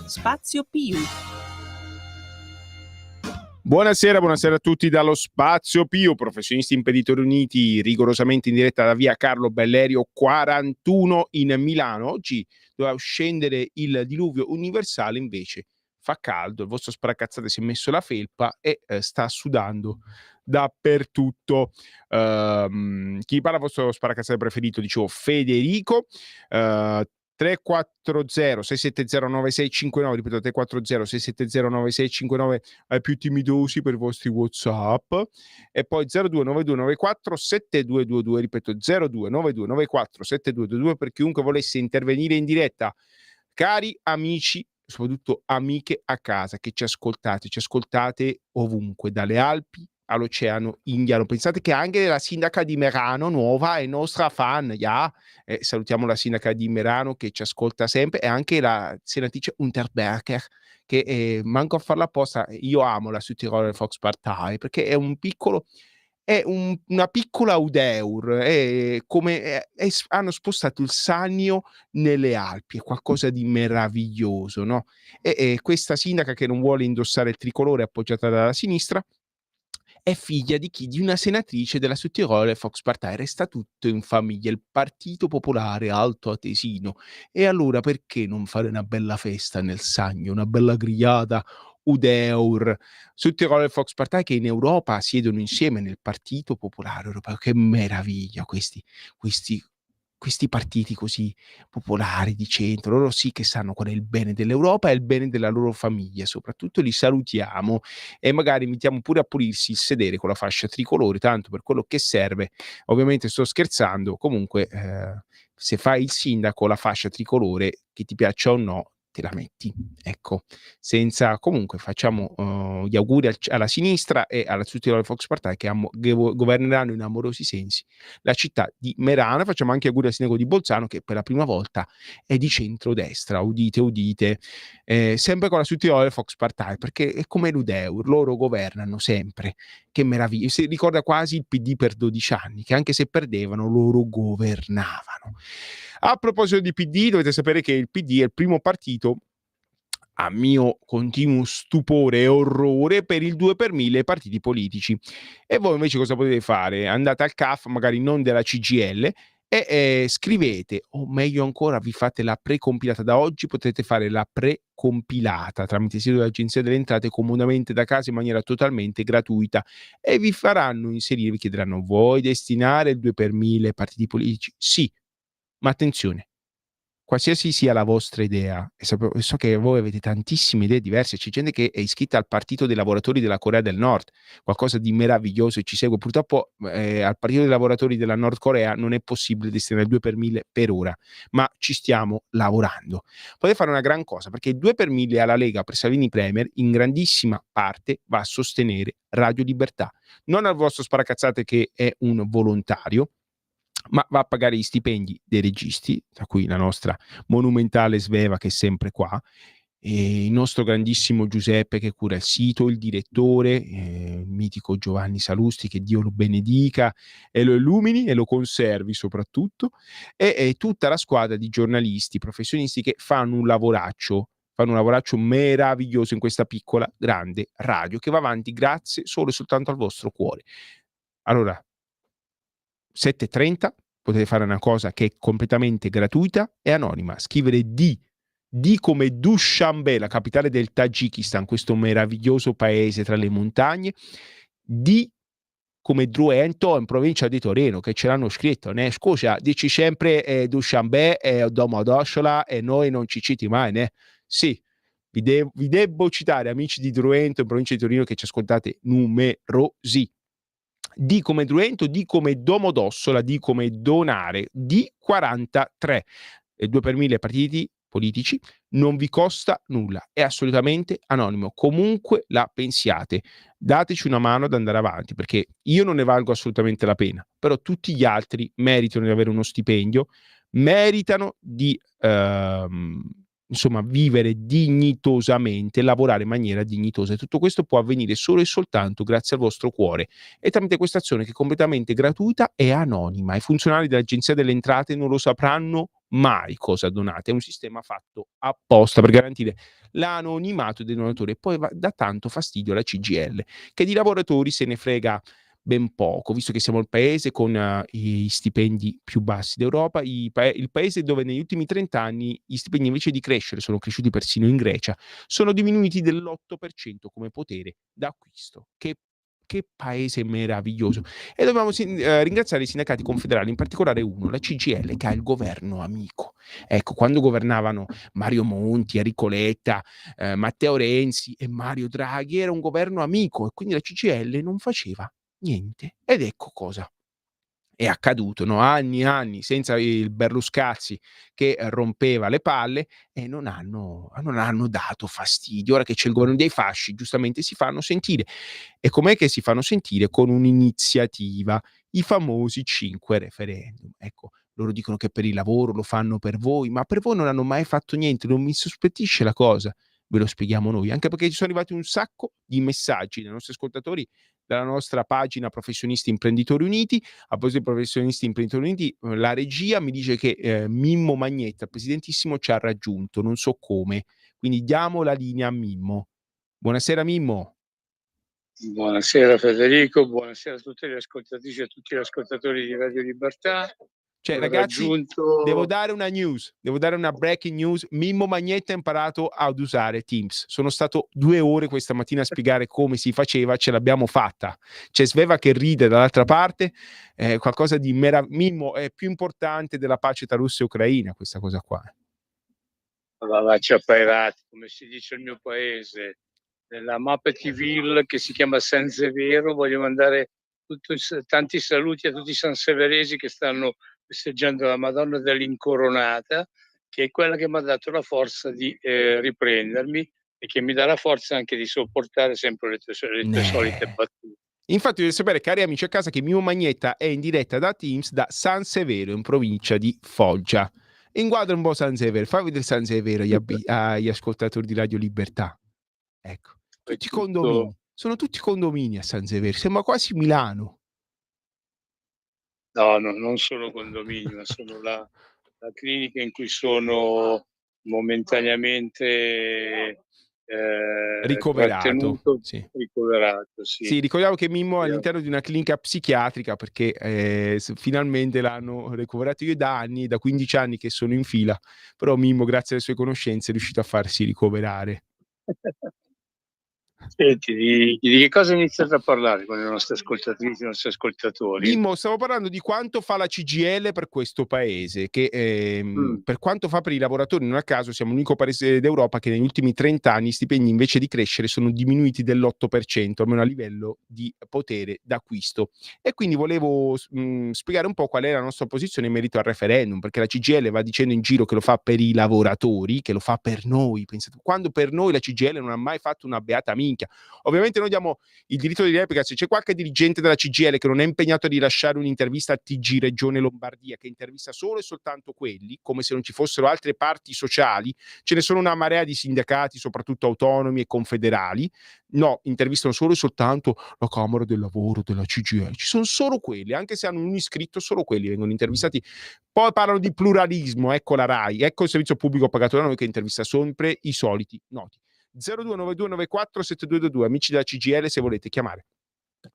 Spazio Più. Buonasera a tutti dallo Spazio Più, professionisti imprenditori uniti, rigorosamente in diretta da via Carlo Bellerio 41 in Milano. Oggi doveva scendere il diluvio universale, invece fa caldo, il vostro sparacazzate si è messo la felpa e sta sudando dappertutto. Chi parla, vostro sparacazzate preferito, dicevo Federico. 340 670 9659, ripeto 340 670 9659 più timidosi per i vostri WhatsApp, e poi 029294 7222, ripeto 029294 7222 per chiunque volesse intervenire in diretta. Cari amici, soprattutto amiche a casa che ci ascoltate ovunque, dalle Alpi all'Oceano Indiano. Pensate che anche la sindaca di Merano nuova è nostra fan, yeah? Salutiamo la sindaca di Merano che ci ascolta sempre, e anche la senatrice Unterberger che manco a farla apposta. Io amo la Südtiroler Volkspartei perché è una piccola Udeur, hanno spostato il Sannio nelle Alpi, è qualcosa di meraviglioso, no? E questa sindaca che non vuole indossare il tricolore appoggiata dalla sinistra è figlia di chi? Di una senatrice della Südtiroler Volkspartei. Resta tutto in famiglia, il Partito Popolare Alto Atesino. E allora perché non fare una bella festa nel Sannio, una bella grigliata Udeur? Südtiroler Volkspartei che in Europa siedono insieme nel Partito Popolare Europeo. Che meraviglia questi partiti così popolari di centro. Loro sì che sanno qual è il bene dell'Europa e il bene della loro famiglia, soprattutto li salutiamo e magari invitiamo pure a pulirsi il sedere con la fascia tricolore, tanto per quello che serve. Ovviamente sto scherzando, comunque se fai il sindaco la fascia tricolore, che ti piaccia o no, te la metti, ecco, senza. Comunque facciamo gli auguri alla sinistra e alla Südtiroler Volkspartei che governeranno in amorosi sensi la città di Merano. Facciamo anche auguri al sindaco di Bolzano che per la prima volta è di centrodestra, udite, sempre con la Südtiroler Volkspartei, perché è come l'Udeur, loro governano sempre. Che meraviglia, si ricorda quasi il PD per 12 anni, che anche se perdevano loro governavano. A proposito di PD, dovete sapere che il PD è il primo partito, a mio continuo stupore e orrore, per il 2 per 1000 partiti politici. E voi invece cosa potete fare? Andate al CAF, magari non della CGIL, e scrivete, o meglio ancora vi fate la precompilata. Da oggi potete fare la precompilata tramite il sito dell'Agenzia delle Entrate, comodamente da casa, in maniera totalmente gratuita, e vi faranno inserire, vi chiederanno: vuoi destinare il 2 per 1000 partiti politici? Sì, ma attenzione, qualsiasi sia la vostra idea, e so che voi avete tantissime idee diverse, c'è gente che è iscritta al Partito dei Lavoratori della Corea del Nord, qualcosa di meraviglioso, e ci segue. Purtroppo al Partito dei Lavoratori della Nord Corea non è possibile destinare il 2 per 1000 per ora, ma ci stiamo lavorando. Potete fare una gran cosa, perché il 2 per 1000 alla Lega per Salvini Premier in grandissima parte va a sostenere Radio Libertà, non al vostro sparacazzate che è un volontario, ma va a pagare gli stipendi dei registi, tra cui la nostra monumentale Sveva che è sempre qua, e il nostro grandissimo Giuseppe che cura il sito, il direttore, il mitico Giovanni Salusti, che Dio lo benedica e lo illumini e lo conservi soprattutto, e tutta la squadra di giornalisti, professionisti che fanno un lavoraccio meraviglioso in questa piccola grande radio che va avanti grazie solo e soltanto al vostro cuore. Allora, 7:30 potete fare una cosa che è completamente gratuita e anonima: scrivere D come Dushanbe, la capitale del Tagikistan, questo meraviglioso paese tra le montagne. D come Druento, in provincia di Torino, che ce l'hanno scritto, né? Scusa, dici sempre Dushanbe e Domodossola e noi non ci citi mai, né? Sì, vi devo citare, amici di Druento, in provincia di Torino, che ci ascoltate numerosi. D come Druento, D come Domodossola, D come donare, D43. E 2 per 1000 partiti politici, non vi costa nulla, è assolutamente anonimo, comunque la pensiate. Dateci una mano ad andare avanti, perché io non ne valgo assolutamente la pena, però tutti gli altri meritano di avere uno stipendio, meritano di insomma vivere dignitosamente, lavorare in maniera dignitosa, e tutto questo può avvenire solo e soltanto grazie al vostro cuore e tramite questa azione che è completamente gratuita e anonima. I funzionari dell'Agenzia delle Entrate non lo sapranno mai cosa donate, è un sistema fatto apposta per garantire l'anonimato dei donatori e poi dà tanto fastidio alla CGIL, che di lavoratori se ne frega ben poco, visto che siamo il paese con i stipendi più bassi d'Europa, il paese dove negli ultimi 30 anni gli stipendi invece di crescere sono cresciuti persino in Grecia, sono diminuiti dell'8% come potere d'acquisto. Che paese meraviglioso. E dobbiamo ringraziare i sindacati confederali, in particolare uno, la CGIL, che ha il governo amico. Ecco, quando governavano Mario Monti, Enrico Letta, Matteo Renzi e Mario Draghi, era un governo amico e quindi la CGIL non faceva niente. Ed ecco cosa è accaduto, no, anni e anni senza il Berluscazzi che rompeva le palle e non hanno dato fastidio. Ora che c'è il governo dei fasci, giustamente si fanno sentire. E com'è che si fanno sentire? Con un'iniziativa, i famosi 5 referendum. Ecco, loro dicono che per il lavoro lo fanno per voi, ma per voi non hanno mai fatto niente, non mi insospettisce la cosa. Ve lo spieghiamo noi, anche perché ci sono arrivati un sacco di messaggi dai nostri ascoltatori dalla nostra pagina Professionisti Imprenditori Uniti. A proposito di Professionisti Imprenditori Uniti, la regia mi dice che Mimmo Magnetta, presidentissimo, ci ha raggiunto, non so come. Quindi diamo la linea a Mimmo. Buonasera Mimmo. Buonasera Federico, buonasera a tutte le ascoltatrici e a tutti gli ascoltatori di Radio Libertà. Cioè, Ho ragazzi, devo raggiunto... dare una breaking news. Mimmo Magnetta ha imparato ad usare Teams. Sono stato 2 ore questa mattina a spiegare come si faceva, ce l'abbiamo fatta. C'è Sveva che ride dall'altra parte, qualcosa di Mimmo, è più importante della pace tra Russia e Ucraina questa cosa qua. Ci appairati, come si dice il mio paese, nella Mappetiville che si chiama San Severo. Voglio mandare tanti saluti a tutti i sanseveresi che stanno festeggiando la Madonna dell'Incoronata, che è quella che mi ha dato la forza di riprendermi e che mi dà la forza anche di sopportare sempre le tue solite battute. Infatti dovete sapere, cari amici a casa, che Mimmo Magnetta è in diretta da Teams da San Severo, in provincia di Foggia. Inquadra un po' San Severo, fai vedere San Severo agli ascoltatori di Radio Libertà. Ecco, È tutti tutto... condomini, sono tutti condomini a San Severo, sembra quasi Milano. No, non sono condomini, ma sono la clinica in cui sono momentaneamente Ricoverato, trattenuto, sì. ricoverato, sì. Sì, ricordiamo che Mimmo è all'interno di una clinica psichiatrica perché finalmente l'hanno ricoverato. Io da anni, da 15 anni che sono in fila, però Mimmo, grazie alle sue conoscenze, è riuscito a farsi ricoverare. Senti, di che cosa hai iniziato a parlare con le nostre ascoltatrici e i nostri ascoltatori? Mimmo, stavo parlando di quanto fa la CGIL per questo paese, che per quanto fa per i lavoratori, non a caso siamo l'unico paese d'Europa che negli ultimi 30 anni i stipendi invece di crescere sono diminuiti dell'8%, almeno a livello di potere d'acquisto. E quindi volevo spiegare un po' qual è la nostra posizione in merito al referendum, perché la CGIL va dicendo in giro che lo fa per i lavoratori, che lo fa per noi. Pensate, quando per noi la CGIL non ha mai fatto una beata minchia. Ovviamente noi diamo il diritto di replica. Se c'è qualche dirigente della CGIL che non è impegnato a rilasciare un'intervista a TG Regione Lombardia, che intervista solo e soltanto quelli, come se non ci fossero altre parti sociali, ce ne sono una marea di sindacati, soprattutto autonomi e confederali, no, intervistano solo e soltanto la Camera del Lavoro della CGIL. Ci sono solo quelli, anche se hanno un iscritto, solo quelli vengono intervistati. Poi parlano di pluralismo, ecco la RAI, ecco il servizio pubblico pagato da noi che intervista sempre i soliti noti. 0292947222, amici della CGIL, se volete chiamare.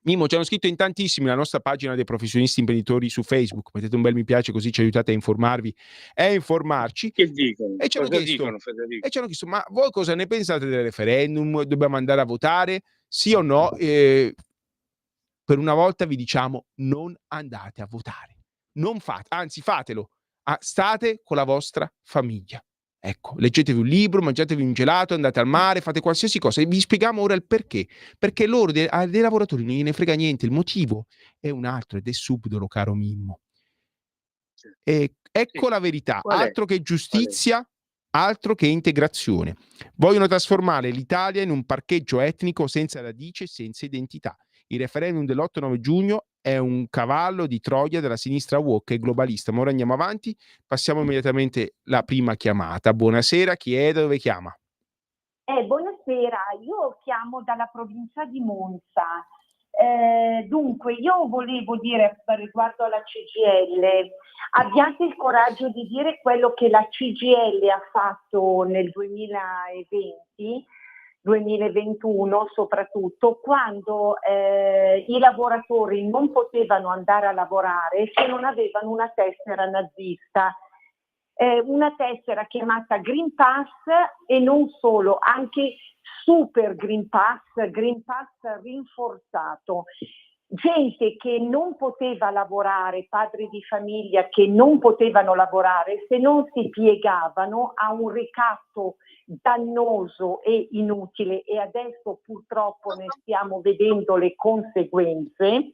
Mimmo, ci hanno scritto in tantissimi la nostra pagina dei professionisti imprenditori su Facebook, mettete un bel mi piace così ci aiutate a informarvi e a informarci. Che dicono? E ci hanno Cosa chiesto, dicono, Federico? ma voi cosa ne pensate del referendum? Dobbiamo andare a votare? Sì o no? Per una volta vi diciamo non andate a votare. Non fate, anzi fatelo. State con la vostra famiglia. Ecco, leggetevi un libro, mangiatevi un gelato, andate al mare, fate qualsiasi cosa e vi spieghiamo ora il perché. Perché loro dei lavoratori non gliene frega niente, il motivo è un altro ed è subdolo, caro Mimmo. E ecco Sì. la verità, Qual è? altro che giustizia, altro che integrazione. Vogliono trasformare l'Italia in un parcheggio etnico senza radice e senza identità. Il referendum dell'8-9 giugno è un cavallo di Troia della sinistra woke e globalista. Ma ora andiamo avanti, passiamo immediatamente alla prima chiamata. Buonasera, chi è, dove chiama? Buonasera, io chiamo dalla provincia di Monza. Dunque, io volevo dire riguardo alla CGIL, abbiate il coraggio di dire quello che la CGIL ha fatto nel 2020, 2021 soprattutto, quando i lavoratori non potevano andare a lavorare se non avevano una tessera nazista. Una tessera chiamata Green Pass, e non solo, anche Super Green Pass rinforzato. Gente che non poteva lavorare, padri di famiglia che non potevano lavorare se non si piegavano a un ricatto dannoso e inutile, e adesso purtroppo ne stiamo vedendo le conseguenze,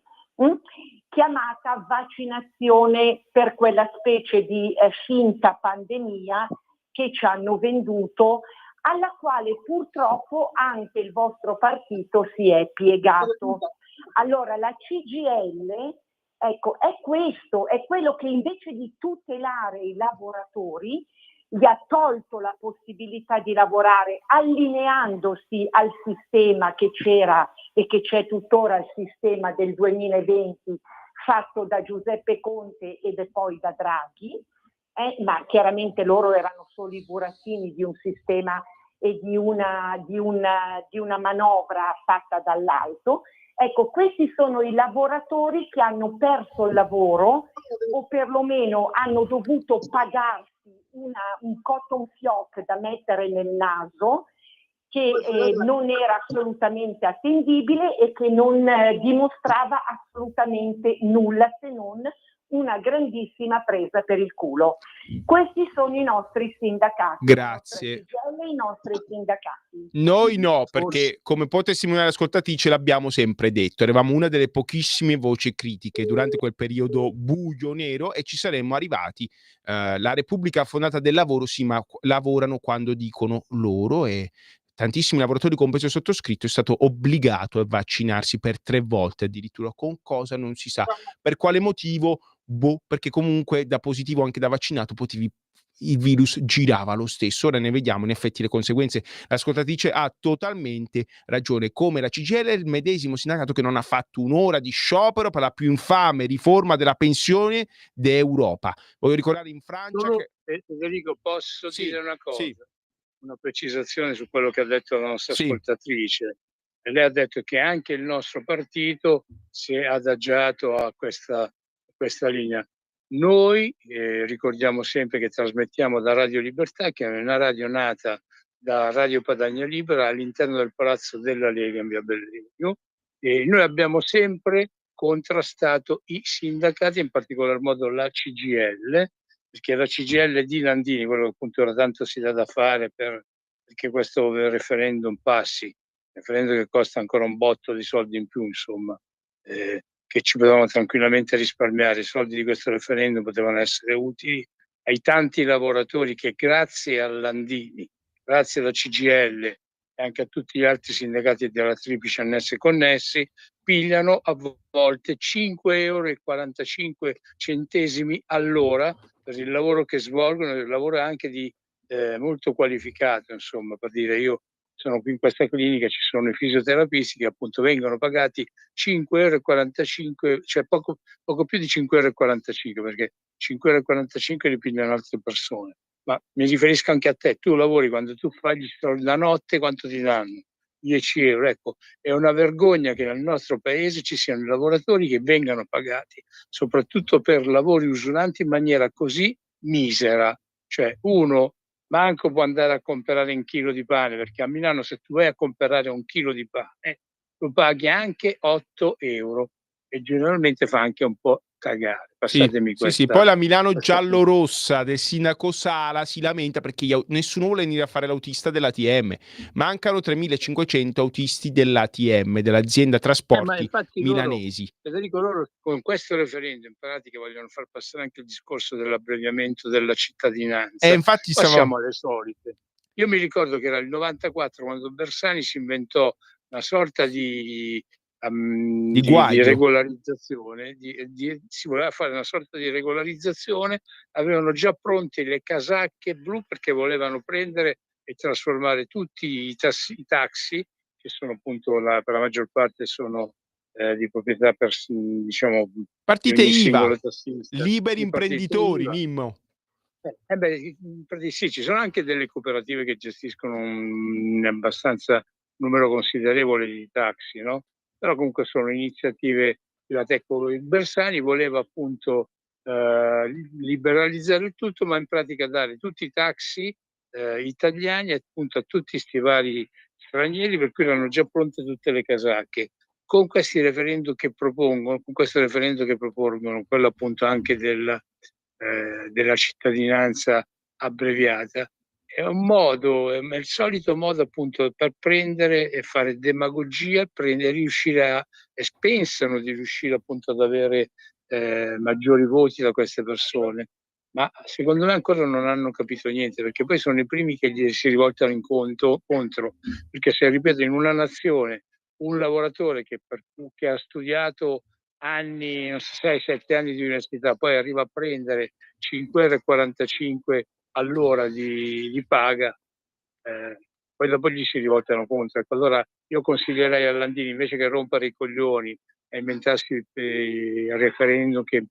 chiamata vaccinazione per quella specie di finta pandemia che ci hanno venduto, alla quale purtroppo anche il vostro partito si è piegato. Allora la CGIL, ecco, è questo, è quello che invece di tutelare i lavoratori gli ha tolto la possibilità di lavorare, allineandosi al sistema che c'era e che c'è tuttora, il sistema del 2020 fatto da Giuseppe Conte e poi da Draghi, ma chiaramente loro erano solo i burattini di un sistema e di una manovra fatta dall'alto. Ecco, questi sono i lavoratori che hanno perso il lavoro o perlomeno hanno dovuto pagarsi un cotton fioc da mettere nel naso, che non era assolutamente attendibile e che non dimostrava assolutamente nulla se non una grandissima presa per il culo. Questi sono i nostri sindacati. Grazie. I nostri sindacati. Noi no, perché come può testimoniare l'ascoltatrice l'abbiamo sempre detto, eravamo una delle pochissime voci critiche durante quel periodo buio nero e ci saremmo arrivati. La Repubblica fondata del lavoro, sì, ma lavorano quando dicono loro, e tantissimi lavoratori, compreso il sottoscritto, è stato obbligato a vaccinarsi per 3 volte addirittura, con cosa non si sa. Per quale motivo? Boh, perché comunque da positivo anche da vaccinato il virus girava lo stesso. Ora ne vediamo in effetti le conseguenze. L'ascoltatrice ha totalmente ragione, come la CGIL è il medesimo sindacato che non ha fatto un'ora di sciopero per la più infame riforma della pensione d'Europa. Voglio ricordare in Francia che... Federico, posso Sì, dire una cosa? sì. Una precisazione su quello che ha detto la nostra Sì. ascoltatrice. E lei ha detto che anche il nostro partito si è adagiato a questa linea. Noi ricordiamo sempre che trasmettiamo da Radio Libertà, che è una radio nata da Radio Padania Libera all'interno del Palazzo della Lega in via Bellegno, e noi abbiamo sempre contrastato i sindacati, in particolar modo la CGIL, perché la CGIL di Landini, quello che appunto ora tanto si dà da fare perché questo referendum passi, referendum che costa ancora un botto di soldi in più, insomma, che ci potevamo tranquillamente risparmiare. I soldi di questo referendum potevano essere utili ai tanti lavoratori che grazie a Landini, grazie alla CGIL e anche a tutti gli altri sindacati della triplice annesse connessi, pigliano a volte 5,45 euro all'ora per il lavoro che svolgono, il lavoro anche di molto qualificato, insomma, per dire, io sono qui in questa clinica, ci sono i fisioterapisti che appunto vengono pagati 5,45 euro, cioè poco più di 5,45 euro, perché 5,45 euro li pigliano altre persone. Ma mi riferisco anche a te, tu lavori, quando tu fai gli straordinari la notte, quanto ti danno? 10 euro. Ecco, è una vergogna che nel nostro paese ci siano lavoratori che vengano pagati, soprattutto per lavori usuranti, in maniera così misera. Cioè, uno manco può andare a comprare un chilo di pane, perché a Milano se tu vai a comprare un chilo di pane lo paghi anche 8 euro, e generalmente fa anche un po' cagare. Sì, Passatemi sì, sì. questa. Poi la Milano giallorossa del sindaco Sala si lamenta perché nessuno vuole venire a fare l'autista dell'ATM. Mancano 3.500 autisti dell'ATM, dell'azienda Ma trasporti infatti milanesi. Federico, loro con questo referendum in pratica vogliono far passare anche il discorso dell'abbreviamento della cittadinanza. Infatti Qua stavo... siamo alle solite. Io mi ricordo che era il 94 quando Bersani si inventò una sorta di Di guaio. regolarizzazione, si voleva fare una sorta di regolarizzazione, avevano già pronte le casacche blu perché volevano prendere e trasformare tutti i taxi, che sono appunto per la maggior parte sono di proprietà diciamo di Partite ogni IVA, singolo tassista, liberi di partite imprenditori, IVA. Mimmo. Sì, ci sono anche delle cooperative che gestiscono un abbastanza numero considerevole di taxi, no? Però comunque sono iniziative della Tecco. Il Bersani voleva appunto liberalizzare il tutto, ma in pratica dare tutti i taxi italiani appunto a tutti questi vari stranieri, per cui erano già pronte tutte le casacche. Con questi referendum che propongono, con questo referendum che propongono, quello appunto anche della cittadinanza abbreviata, è un modo, è il solito modo appunto per prendere e fare demagogia, riuscire e pensano di riuscire appunto ad avere maggiori voti da queste persone, ma secondo me ancora non hanno capito niente, perché poi sono i primi che gli si rivoltano contro, perché se ripeto in una nazione un lavoratore che ha studiato anni, 6-7 anni di università, poi arriva a prendere 5,45 euro all'ora di paga, poi dopo gli si rivoltano contro. Ecco, allora io consiglierei a Landini, invece che rompere i coglioni e inventarsi il referendum che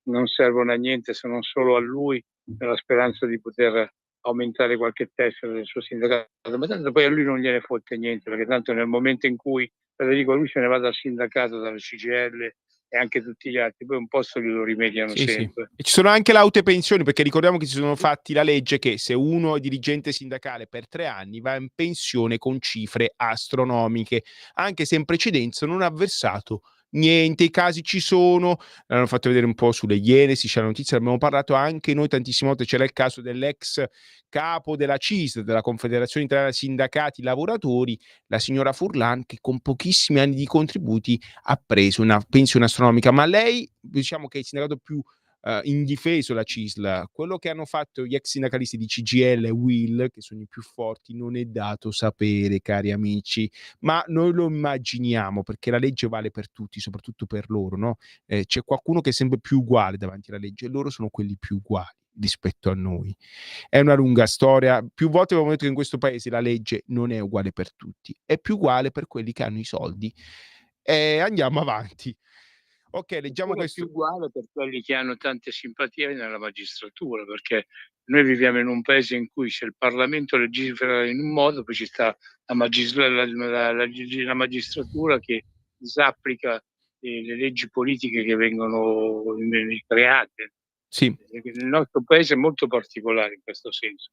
non servono a niente se non solo a lui, nella speranza di poter aumentare qualche tessera del suo sindacato, ma tanto poi a lui non gliene fotte niente, perché tanto nel momento in cui Federico lui se ne va dal sindacato, dalla CGL e anche tutti gli altri, poi un posto glielo rimediano Sì, sì. sempre. E ci sono anche le autopensioni, perché ricordiamo che si sono fatti la legge che se uno è dirigente sindacale per 3 anni va in pensione con cifre astronomiche, anche se in precedenza non ha versato niente. I casi ci sono, l'hanno fatto vedere un po' sulle Iene, c'è la notizia, abbiamo parlato anche noi tantissime volte, c'era il caso dell'ex capo della CISL, della Confederazione Italiana Sindacati Lavoratori, la signora Furlan, che con pochissimi anni di contributi ha preso una pensione astronomica, ma lei, diciamo che è il sindacato più indifeso, la CISL. Quello che hanno fatto gli ex sindacalisti di CGIL e UIL, che sono i più forti, non è dato sapere, cari amici, ma noi lo immaginiamo, perché la legge vale per tutti, soprattutto per loro, no? C'è qualcuno che è sempre più uguale davanti alla legge e loro sono quelli più uguali rispetto a noi. È una lunga storia. Più volte abbiamo detto che in questo paese la legge non è uguale per tutti, è più uguale per quelli che hanno i soldi. E andiamo avanti. Ok, leggiamo Ancora più questo. uguale per quelli che hanno tante simpatie nella magistratura, perché noi viviamo in un paese in cui se il Parlamento legifera in un modo, poi ci sta la magistratura che disapplica le leggi politiche che vengono create. Sì. Il nostro paese è molto particolare in questo senso.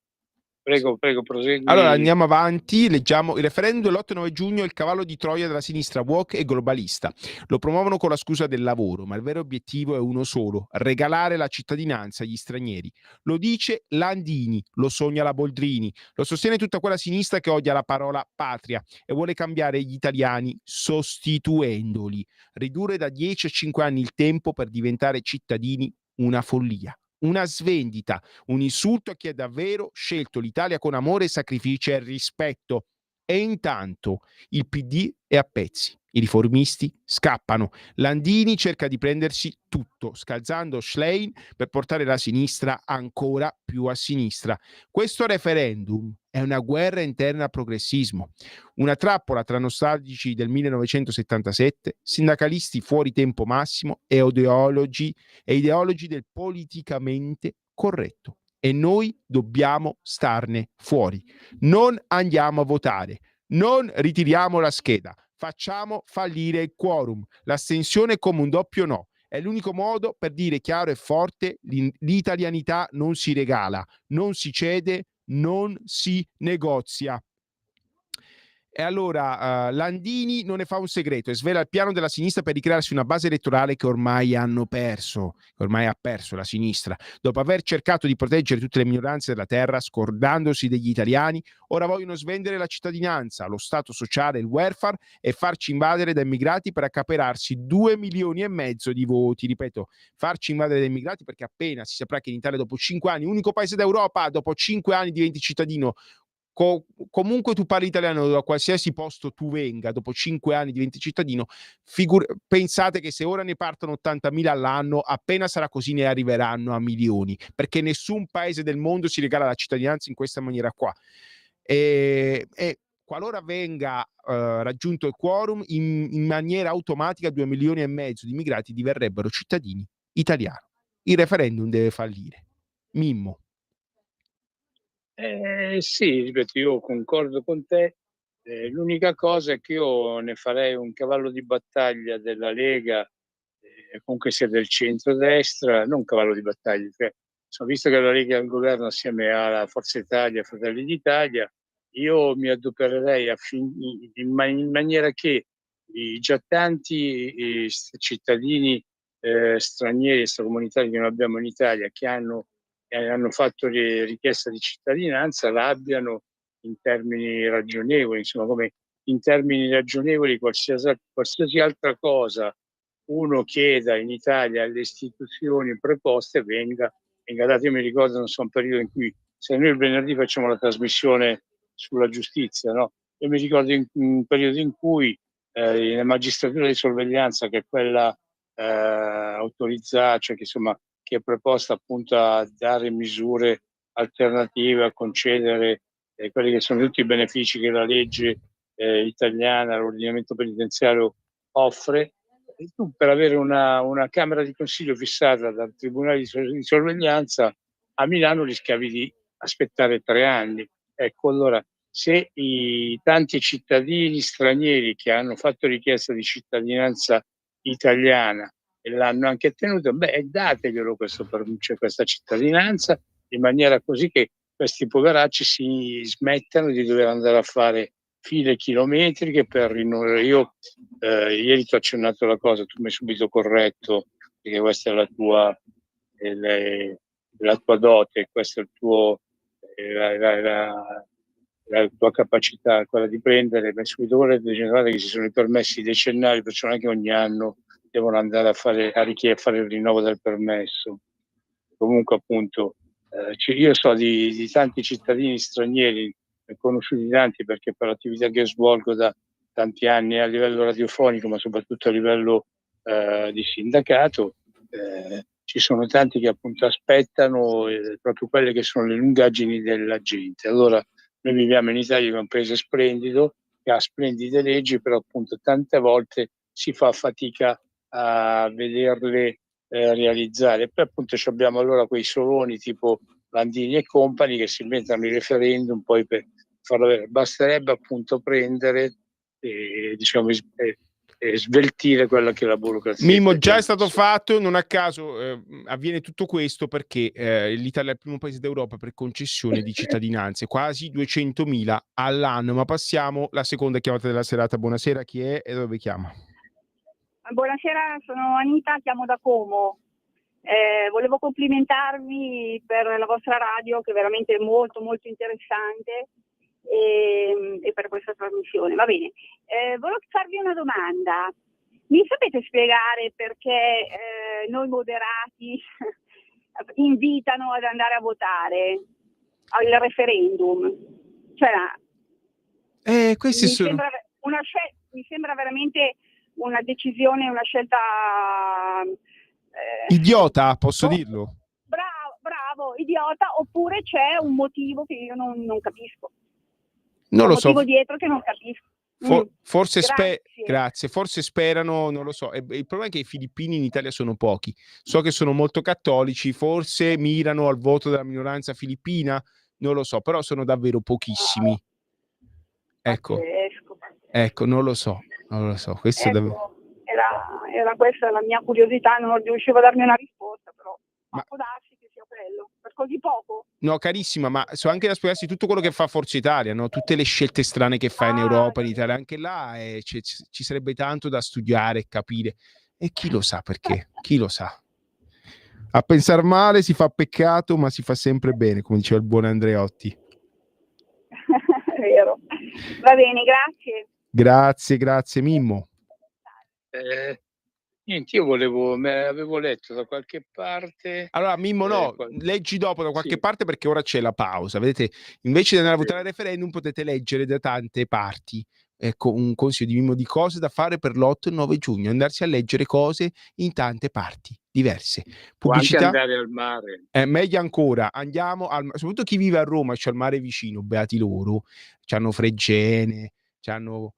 Prego, prosegui. Allora andiamo avanti, leggiamo il referendum dell'8-9 giugno, il cavallo di Troia della sinistra woke e globalista. Lo promuovono con la scusa del lavoro, ma il vero obiettivo è uno solo: regalare la cittadinanza agli stranieri. Lo dice Landini, lo sogna la Boldrini, lo sostiene tutta quella sinistra che odia la parola patria e vuole cambiare gli italiani sostituendoli. Ridurre da 10 a 5 anni il tempo per diventare cittadini, una follia. Una svendita, un insulto a chi ha davvero scelto l'Italia con amore, sacrificio e rispetto. E intanto il PD è a pezzi, i riformisti scappano. Landini cerca di prendersi tutto, scalzando Schlein per portare la sinistra ancora più a sinistra. Questo referendum è una guerra interna al progressismo, una trappola tra nostalgici del 1977, sindacalisti fuori tempo massimo e ideologi del politicamente corretto. E noi dobbiamo starne fuori. Non andiamo a votare, non ritiriamo la scheda, facciamo fallire il quorum. L'astensione è come un doppio no. È l'unico modo per dire chiaro e forte: l'italianità non si regala, non si cede, non si negozia. E allora Landini non ne fa un segreto e svela il piano della sinistra per ricrearsi una base elettorale che ormai hanno perso, che ormai ha perso la sinistra. Dopo aver cercato di proteggere tutte le minoranze della terra, scordandosi degli italiani, ora vogliono svendere la cittadinanza, lo stato sociale, il welfare e farci invadere da immigrati per accaparrarsi 2,5 milioni di voti. Ripeto, farci invadere da immigrati, perché appena si saprà che in Italia dopo 5 anni, unico paese d'Europa, dopo 5 anni diventi cittadino. Comunque tu parli italiano da qualsiasi posto tu venga, dopo 5 anni diventi cittadino, pensate che se ora ne partono 80.000 all'anno, appena sarà così ne arriveranno a milioni, perché nessun paese del mondo si regala la cittadinanza in questa maniera qua. E qualora venga raggiunto il quorum, in maniera automatica 2,5 milioni di immigrati diverrebbero cittadini italiani. Il referendum deve fallire. Mimmo. Sì, ripeto, io concordo con te. L'unica cosa è che io ne farei un cavallo di battaglia della Lega, comunque sia del centrodestra, non cavallo di battaglia, cioè, visto che la Lega è al governo assieme alla Forza Italia, Fratelli d'Italia, io mi adopererei in maniera che i già tanti cittadini stranieri, extracomunitari che noi abbiamo in Italia, che hanno fatto richiesta di cittadinanza, l'abbiano in termini ragionevoli, insomma, come in termini ragionevoli qualsiasi altra cosa uno chieda in Italia alle istituzioni preposte venga data. Io mi ricordo, non so, un periodo in cui, se noi il venerdì facciamo la trasmissione sulla giustizia, no? Io mi ricordo un periodo in cui la magistratura di sorveglianza, che è quella autorizzata, cioè che insomma che è preposta appunto a dare misure alternative, a concedere quelli che sono tutti i benefici che la legge italiana, l'ordinamento penitenziario offre. E tu, per avere una Camera di Consiglio fissata dal Tribunale di sorveglianza a Milano, rischiavi di aspettare 3 anni. Ecco, allora, se i tanti cittadini stranieri che hanno fatto richiesta di cittadinanza italiana e l'hanno anche ottenuto, dateglielo questa cittadinanza, in maniera così che questi poveracci si smettano di dover andare a fare file chilometriche per rinnovare. Io ieri ti ho accennato la cosa, tu mi hai subito corretto, perché questa è la tua dote, questo è il tuo la tua capacità, quella di prendere, ma subito corretto, generale, che ci sono i permessi decennali, perciò non è che ogni anno devono andare a fare il rinnovo del permesso. Comunque, appunto, io so di tanti cittadini stranieri, conosciuti tanti, perché per l'attività che svolgo da tanti anni a livello radiofonico, ma soprattutto a livello di sindacato, ci sono tanti che appunto aspettano proprio quelle che sono le lungaggini della gente. Allora, noi viviamo in Italia, che è un paese splendido, che ha splendide leggi, però appunto tante volte si fa fatica a vederle realizzare. Poi appunto abbiamo allora quei soloni tipo Landini e compagni che si inventano i referendum poi per farlo avere. Basterebbe appunto prendere e diciamo sveltire quella che è la burocrazia. Mimmo, già è stato fatto, non a caso avviene tutto questo perché l'Italia è il primo paese d'Europa per concessione di cittadinanze, quasi 200.000 all'anno. Ma passiamo alla seconda chiamata della serata. Buonasera, chi è e dove chiama? Buonasera, sono Anita, chiamo da Como. Volevo complimentarvi per la vostra radio, che è veramente molto molto interessante, e per questa trasmissione. Va bene, volevo farvi una domanda. Mi sapete spiegare perché noi moderati invitano ad andare a votare al referendum? Cioè, questi sono... mi sembra veramente una decisione, una scelta idiota, posso dirlo? Bravo, idiota, oppure c'è un motivo che io non capisco. Non lo so. Un motivo dietro che non capisco. Forse grazie, forse sperano, non lo so. Il problema è che i filippini in Italia sono pochi. So che sono molto cattolici, forse mirano al voto della minoranza filippina, non lo so, però sono davvero pochissimi. Ecco, non lo so. Questo era questa la mia curiosità, non riuscivo a darmi una risposta, però può darsi che sia quello, per così poco. No, carissima, ma so anche da spiegarsi tutto quello che fa Forza Italia, no? Tutte le scelte strane che fa in Europa, in Italia, anche là ci sarebbe tanto da studiare e capire. E chi lo sa perché? Chi lo sa? A pensar male si fa peccato, ma si fa sempre bene, come diceva il buon Andreotti. È vero. Va bene, grazie. Grazie Mimmo. Niente, io avevo letto da qualche parte. Allora, Mimmo, leggi dopo da qualche parte, perché ora c'è la pausa. Vedete, invece di andare a votare al referendum, potete leggere da tante parti. ecco un consiglio di Mimmo di cose da fare per l'8 e il 9 giugno, andarsi a leggere cose in tante parti diverse. O anche Pubblicità? andare al mare. Meglio ancora, andiamo soprattutto chi vive a Roma, c'ha il mare vicino, beati loro, c'hanno Fregene, c'hanno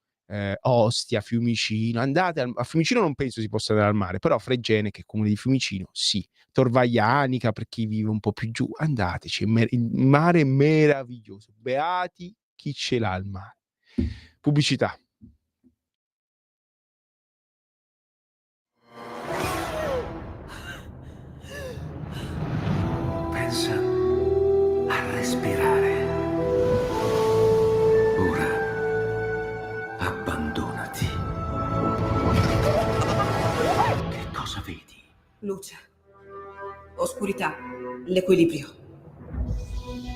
Ostia, Fiumicino, andate a Fiumicino non penso si possa andare al mare, però Fregene, che è il comune di Fiumicino, sì. Tor Vaianica, per chi vive un po' più giù, andateci, il mare è meraviglioso, beati chi ce l'ha il mare. Pubblicità. Pensa a respirare. Ora abbandonati. Che cosa vedi? Luce, oscurità, l'equilibrio.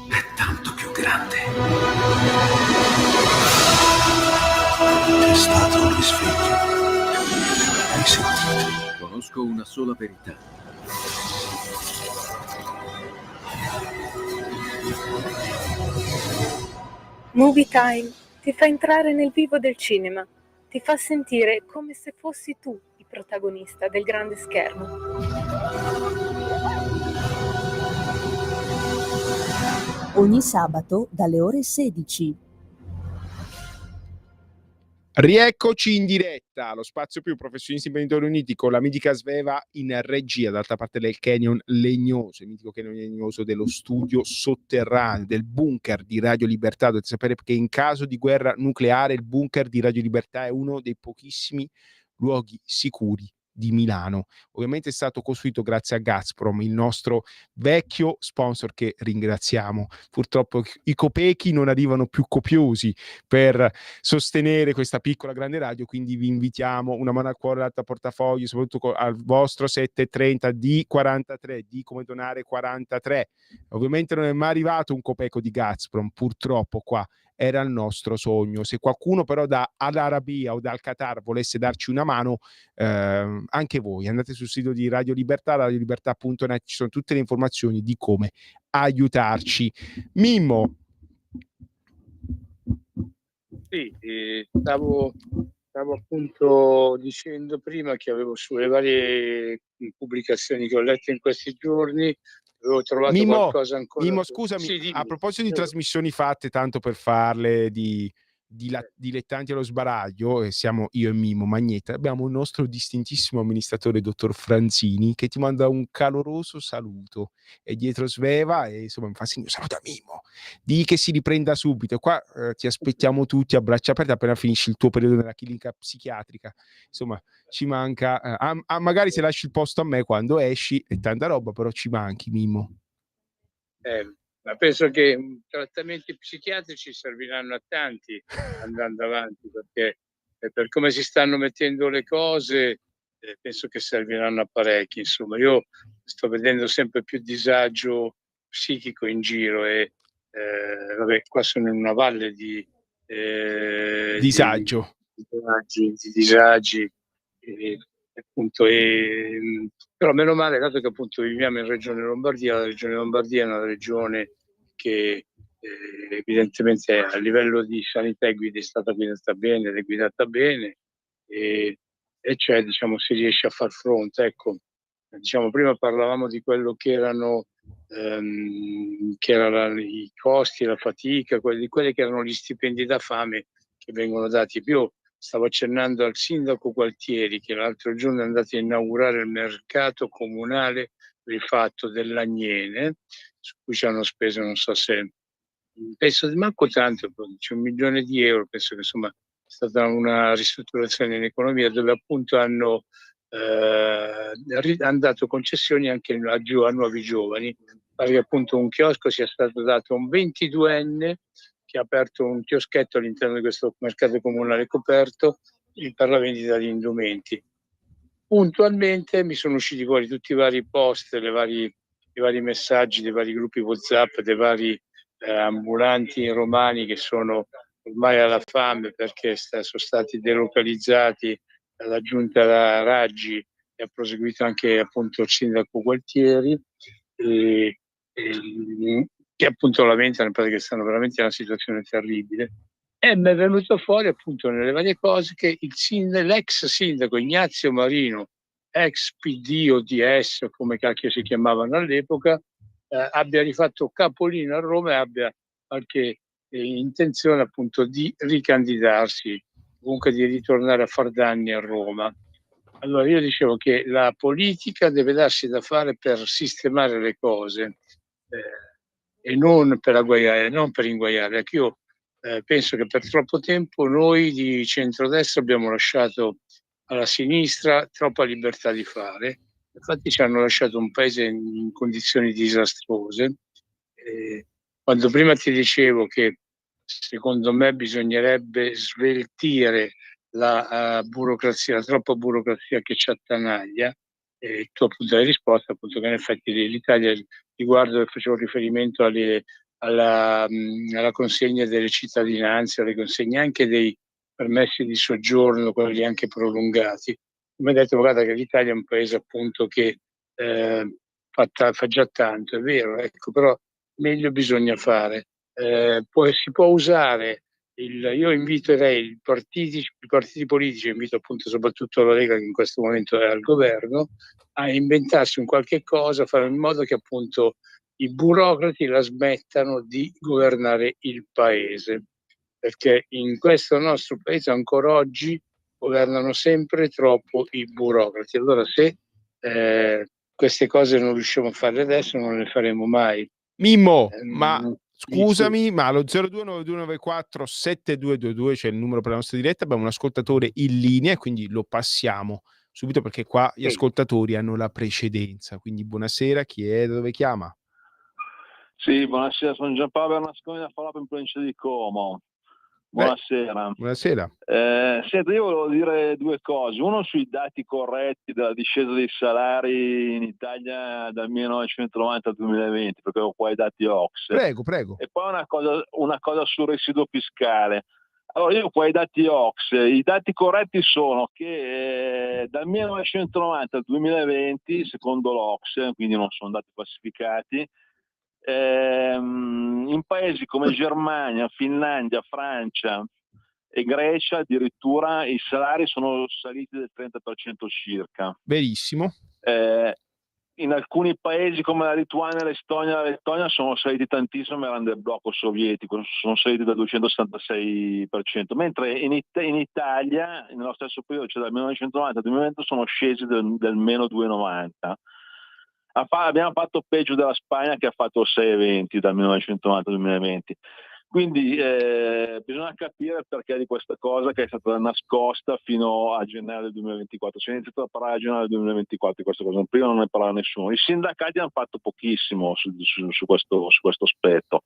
È tanto più grande. È stato un risveglio. Hai sentito? Conosco una sola verità. Movie Time ti fa entrare nel vivo del cinema, ti fa sentire come se fossi tu il protagonista del grande schermo. Ogni sabato dalle ore 16. Rieccoci in diretta, lo spazio più professionisti imprenditori uniti con la mitica Sveva in regia, d'altra parte del Canyon Legnoso, il mitico Canyon Legnoso dello studio sotterraneo, del bunker di Radio Libertà. Dovete sapere che in caso di guerra nucleare il bunker di Radio Libertà è uno dei pochissimi luoghi sicuri di Milano. Ovviamente è stato costruito grazie a Gazprom, il nostro vecchio sponsor che ringraziamo. Purtroppo i copechi non arrivano più copiosi per sostenere questa piccola grande radio, quindi vi invitiamo una mano al cuore, l'altra portafoglio, soprattutto al vostro 730 D43, D come donare 43. Ovviamente non è mai arrivato un copeco di Gazprom, purtroppo qua era il nostro sogno. Se qualcuno però da Al-Arabia o dal Qatar volesse darci una mano, anche voi andate sul sito di Radio Libertà, radiolibertà.net, ci sono tutte le informazioni di come aiutarci. Mimmo. Sì, stavo appunto dicendo prima che avevo sulle varie pubblicazioni che ho letto in questi giorni, avevo trovato qualcosa ancora. Mimmo, scusami, sì, a proposito di trasmissioni fatte tanto per farle di dilettanti allo sbaraglio, e siamo io e Mimmo Magneta, abbiamo il nostro distintissimo amministratore dottor Franzini che ti manda un caloroso saluto, e dietro Sveva e insomma mi fa segno: saluta Mimmo, di che si riprenda subito, qua ti aspettiamo tutti a braccia aperte appena finisci il tuo periodo nella clinica psichiatrica, insomma ci manca, magari se lasci il posto a me quando esci è tanta roba, però ci manchi Mimmo. Ma penso che trattamenti psichiatrici serviranno a tanti andando avanti, perché per come si stanno mettendo le cose penso che serviranno a parecchi. Insomma, io sto vedendo sempre più disagio psichico in giro e vabbè, qua sono in una valle di disagio. Di disagi appunto, però meno male, dato che appunto viviamo in Regione Lombardia, la Regione Lombardia è una regione che evidentemente a livello di sanità è stata guidata bene ed è guidata bene e cioè diciamo si riesce a far fronte. Ecco, diciamo prima parlavamo di quello che erano i costi, la fatica, quelli che erano gli stipendi da fame che vengono dati. Più stavo accennando al sindaco Gualtieri che l'altro giorno è andato a inaugurare il mercato comunale rifatto dell'Agnene, su cui ci hanno speso non so se penso di manco tanto, c'è 1 milione di euro, penso che insomma è stata una ristrutturazione in economia dove appunto hanno dato concessioni anche a nuovi giovani, perché appunto un chiosco sia stato dato a un 22enne che ha aperto un chioschetto all'interno di questo mercato comunale coperto per la vendita di indumenti. Puntualmente mi sono usciti fuori tutti i vari post, i vari messaggi dei vari gruppi WhatsApp, dei vari ambulanti romani che sono ormai alla fame perché sono stati delocalizzati dalla giunta Raggi e ha proseguito anche appunto il sindaco Gualtieri che appunto lamentano perché stanno veramente in una situazione terribile mi è venuto fuori appunto nelle varie cose che l'ex sindaco Ignazio Marino, ex PD o DS, come cacchio si chiamavano all'epoca, abbia rifatto capolino a Roma e abbia qualche intenzione appunto di ricandidarsi, comunque di ritornare a far danni a Roma. Allora io dicevo che la politica deve darsi da fare per sistemare le cose e non per agguaiare, non per inguaiare. Ecco, io penso che per troppo tempo noi di centrodestra abbiamo lasciato alla sinistra troppa libertà di fare, infatti ci hanno lasciato un paese in condizioni disastrose. Quando prima ti dicevo che secondo me bisognerebbe sveltire la burocrazia, la troppa burocrazia che ci attanaglia, il tuo punto di risposta appunto che in effetti l'Italia, riguardo facevo riferimento alla consegna delle cittadinanze, alle consegne anche dei permessi di soggiorno, quelli anche prolungati. Come ha detto, guarda che l'Italia è un paese appunto che fa già tanto, è vero, ecco, però meglio bisogna fare. Si può usare io inviterei i partiti politici, invito appunto soprattutto la Lega che in questo momento è al governo, a inventarsi un qualche cosa, a fare in modo che appunto i burocrati la smettano di governare il paese, perché in questo nostro paese ancora oggi governano sempre troppo i burocrati. Allora se queste cose non riusciamo a farle adesso, non le faremo mai. Mimmo, ma scusami, ma allo 0292947222 c'è il numero per la nostra diretta, abbiamo un ascoltatore in linea, quindi lo passiamo subito perché qua gli ascoltatori hanno la precedenza. Quindi buonasera, chi è, da dove chiama? Sì, buonasera, sono Giampaolo Bernasconi da Falapa in provincia di Como. Buonasera. Buonasera. Senti, io volevo dire due cose. Uno sui dati corretti della discesa dei salari in Italia dal 1990 al 2020, perché ho qua i dati OCSE. Prego. E poi una cosa sul residuo fiscale. Allora, io qua i dati OCSE, i dati corretti sono che dal 1990 al 2020, secondo l'OCSE, quindi non sono dati classificati, in paesi come Germania, Finlandia, Francia e Grecia addirittura i salari sono saliti del 30% circa. Verissimo. In alcuni paesi come la Lituania, l'Estonia, la Lettonia sono saliti tantissimo, erano del blocco sovietico, sono saliti del 276%, mentre in Italia, nello stesso periodo, cioè dal 1990 al 2020, sono scesi del meno 2,90%. Abbiamo fatto peggio della Spagna che ha fatto 6,20 dal 1990 al 2020. Quindi bisogna capire il perché di questa cosa che è stata nascosta fino a gennaio del 2024. Si è iniziato a parlare a gennaio del 2024 di questa cosa, prima non ne parlava nessuno. I sindacati hanno fatto pochissimo su questo aspetto.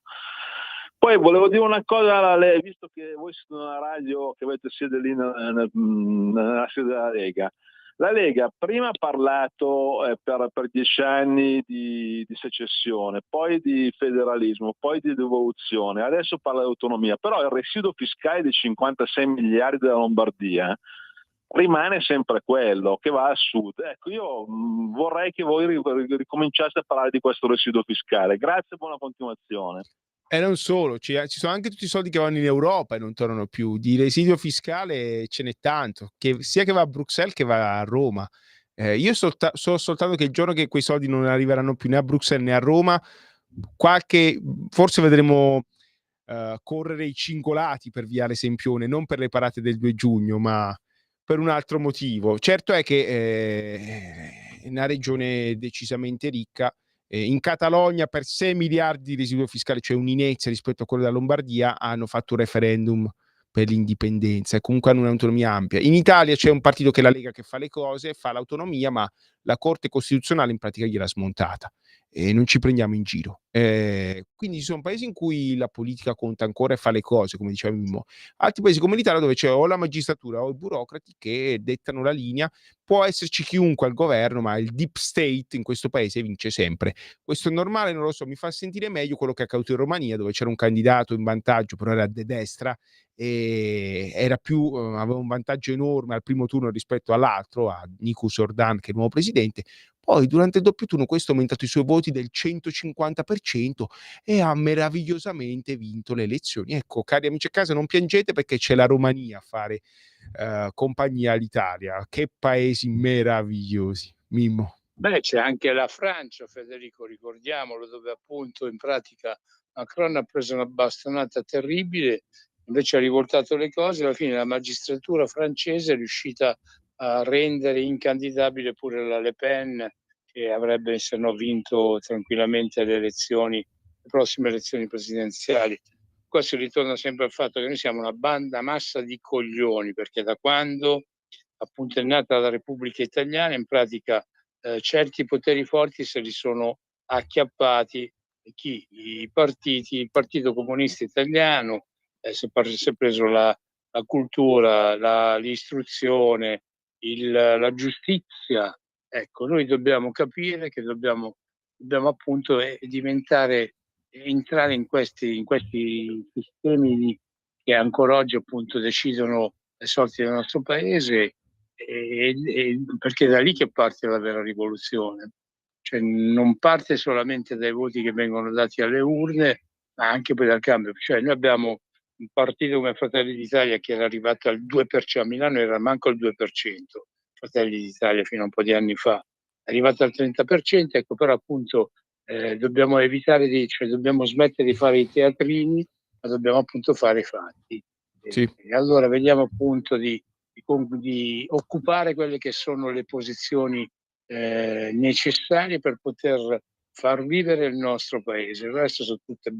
Poi volevo dire una cosa, visto che voi siete una radio che avete sede lì nella sede della Lega. La Lega prima ha parlato per 10 anni di secessione, poi di federalismo, poi di devoluzione, adesso parla di autonomia, però il residuo fiscale di 56 miliardi della Lombardia rimane sempre quello che va al sud. Ecco, io vorrei che voi ricominciaste a parlare di questo residuo fiscale. Grazie e buona continuazione. E non solo, ci sono anche tutti i soldi che vanno in Europa e non tornano più. Di residuo fiscale ce n'è tanto, sia che va a Bruxelles che va a Roma. Io so soltanto che il giorno che quei soldi non arriveranno più né a Bruxelles né a Roma, forse vedremo correre i cingolati per Viale Sempione, non per le parate del 2 giugno, ma per un altro motivo. Certo è che è una regione decisamente ricca. In Catalogna per 6 miliardi di residuo fiscale, cioè un'inezia rispetto a quello della Lombardia, hanno fatto un referendum per l'indipendenza e comunque hanno un'autonomia ampia. In Italia c'è un partito che è la Lega che fa le cose, fa l'autonomia, ma la Corte Costituzionale in pratica gliel'ha smontata e non ci prendiamo in giro. Quindi ci sono paesi in cui la politica conta ancora e fa le cose, come diceva Mimmo. Altri paesi come l'Italia dove c'è o la magistratura o i burocrati che dettano la linea. Può esserci chiunque al governo, ma il deep state in questo paese vince sempre. Questo è normale, non lo so, mi fa sentire meglio quello che è accaduto in Romania, dove c'era un candidato in vantaggio, però era di destra e aveva un vantaggio enorme al primo turno rispetto all'altro, a Nicu Ordan, che è il nuovo presidente. Poi durante il doppio turno questo ha aumentato i suoi voti del 150% e ha meravigliosamente vinto le elezioni. Ecco, cari amici a casa, non piangete perché c'è la Romania a fare compagnia all'Italia. Che paesi meravigliosi, Mimmo. Beh, c'è anche la Francia, Federico, ricordiamolo, dove appunto in pratica Macron ha preso una bastonata terribile, invece ha rivoltato le cose, alla fine la magistratura francese è riuscita a rendere incandidabile pure la Le Pen, che avrebbe se no vinto tranquillamente le prossime elezioni presidenziali. Qua si ritorna sempre al fatto che noi siamo una banda massa di coglioni, perché da quando appunto è nata la Repubblica Italiana, in pratica certi poteri forti se li sono acchiappati chi? I partiti, il Partito Comunista Italiano si è preso la cultura, l'istruzione, la giustizia. Ecco, noi dobbiamo capire che dobbiamo appunto entrare in questi sistemi che ancora oggi appunto decidono le sorti del nostro paese, perché è da lì che parte la vera rivoluzione. Cioè, non parte solamente dai voti che vengono dati alle urne, ma anche poi dal cambio. Cioè, noi abbiamo un partito come Fratelli d'Italia che era arrivato al 2%, a Milano era manco al 2%, Fratelli d'Italia fino a un po' di anni fa, è arrivato al 30%, ecco, però appunto dobbiamo evitare cioè dobbiamo smettere di fare i teatrini, ma dobbiamo appunto fare i fatti. Sì. E allora vediamo appunto di occupare quelle che sono le posizioni necessarie per poter far vivere il nostro paese. Il resto sono tutte